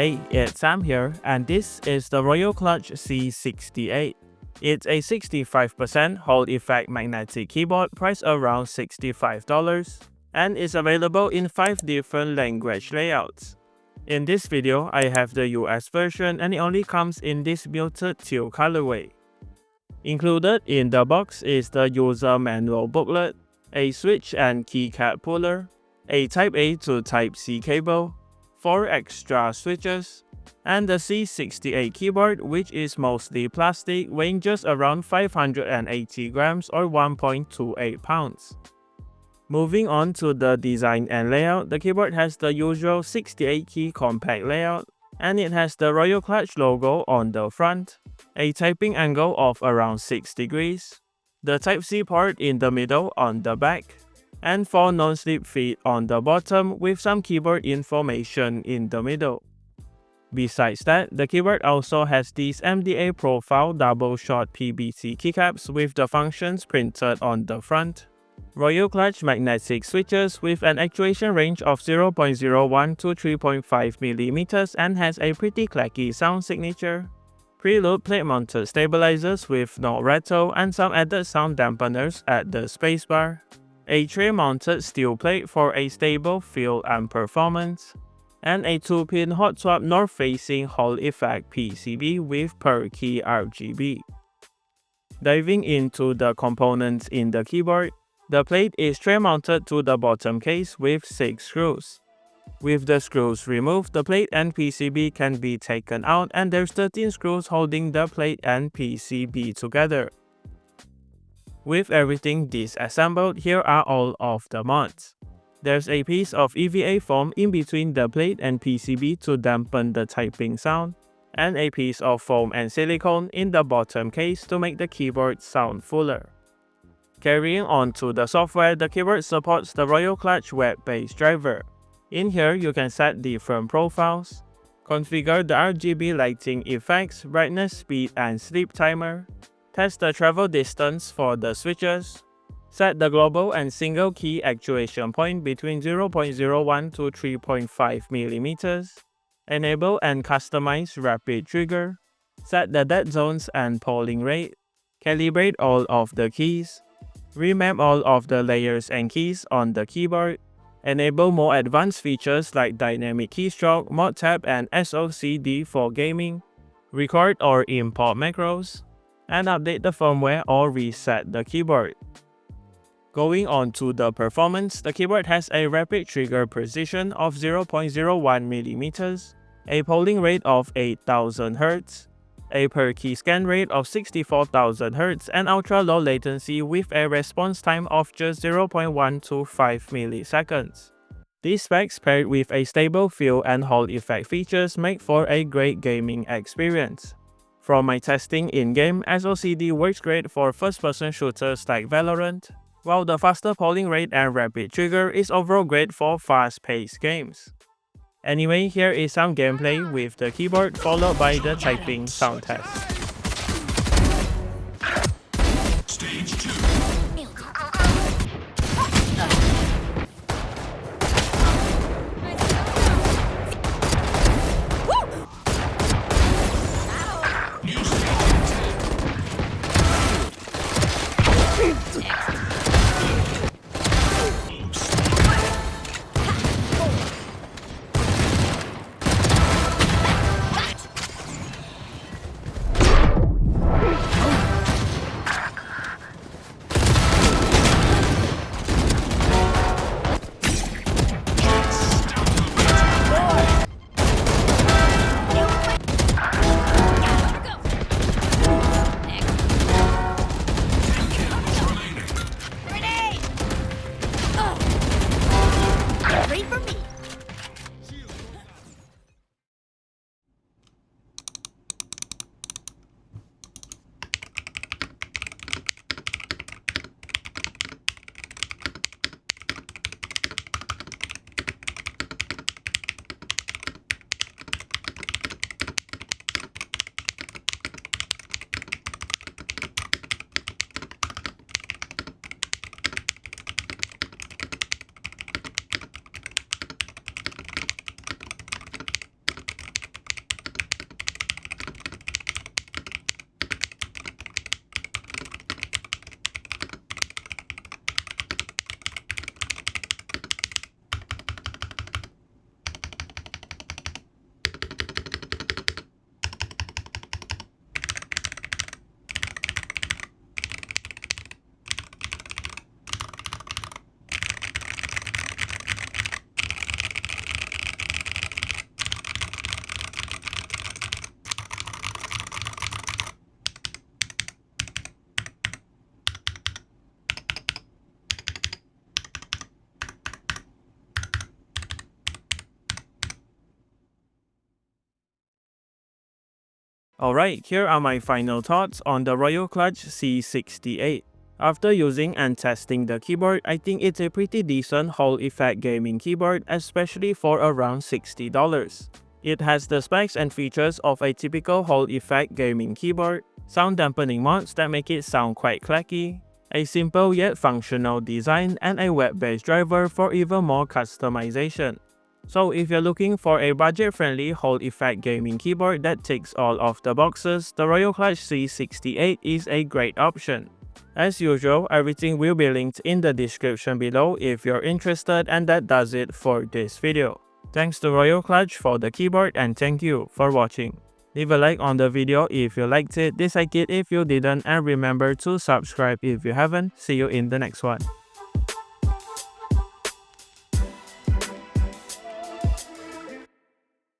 Hey, it's Sam here, and this is the Royal Kludge C68. It's a 65% Hall effect magnetic keyboard priced around $65 and is available in 5 different language layouts. In this video, I have the US version and it only comes in this muted teal colorway. Included in the box is the user manual booklet, a switch and keycap puller, a Type-A to Type-C cable, 4 extra switches, and the C68 keyboard, which is mostly plastic, weighing just around 580 grams or 1.28 pounds. Moving on to the design and layout, the keyboard has the usual 68-key compact layout, and it has the Royal Kludge logo on the front, a typing angle of around 6 degrees, the Type-C port in the middle on the back, and 4 non-slip feet on the bottom with some keyboard information in the middle. Besides that, the keyboard also has these MDA profile double-shot PVC keycaps with the functions printed on the front, Royal Kludge magnetic switches with an actuation range of 0.01 to 3.5mm and has a pretty clacky sound signature, preload plate-mounted stabilizers with no rattle and some added sound dampeners at the spacebar, a tray-mounted steel plate for a stable feel and performance, and a 2-pin hot swap north-facing Hall effect PCB with per-key RGB. Diving into the components in the keyboard, the plate is tray-mounted to the bottom case with 6 screws. With the screws removed, the plate and PCB can be taken out and there's 13 screws holding the plate and PCB together. With everything disassembled, here are all of the mods. There's a piece of EVA foam in between the plate and PCB to dampen the typing sound, and a piece of foam and silicone in the bottom case to make the keyboard sound fuller. Carrying on to the software, the keyboard supports the Royal Kludge web-based driver. In here, you can set different profiles, configure the RGB lighting effects, brightness, speed, and sleep timer, test the travel distance for the switches, set the global and single key actuation point between 0.01 to 3.5mm, enable and customize rapid trigger, set the dead zones and polling rate, calibrate all of the keys, remap all of the layers and keys on the keyboard, enable more advanced features like dynamic keystroke, mod tab, and SOCD for gaming, record or import macros, and update the firmware or reset the keyboard. Going on to the performance, the keyboard has a rapid trigger precision of 0.01mm, a polling rate of 8000 Hz, a per-key scan rate of 64,000 Hz, and ultra-low latency with a response time of just 0.125 milliseconds. These specs paired with a stable feel and Hall effect features make for a great gaming experience. From my testing in-game, SOCD works great for first-person shooters like Valorant, while the faster polling rate and rapid trigger is overall great for fast-paced games. Anyway, here is some gameplay with the keyboard followed by the typing sound test. Stage 2. Alright, here are my final thoughts on the Royal Kludge C68. After using and testing the keyboard, I think it's a pretty decent Hall effect gaming keyboard, especially for around $60. It has the specs and features of a typical Hall effect gaming keyboard, sound dampening mods that make it sound quite clacky, a simple yet functional design, and a web-based driver for even more customization. So if you're looking for a budget-friendly Hall effect gaming keyboard that ticks all of the boxes, the Royal Kludge C68 is a great option. As usual, everything will be linked in the description below if you're interested, and that does it for this video. Thanks to Royal Kludge for the keyboard, and thank you for watching. Leave a like on the video if you liked it, dislike it if you didn't, and remember to subscribe if you haven't. See you in the next one.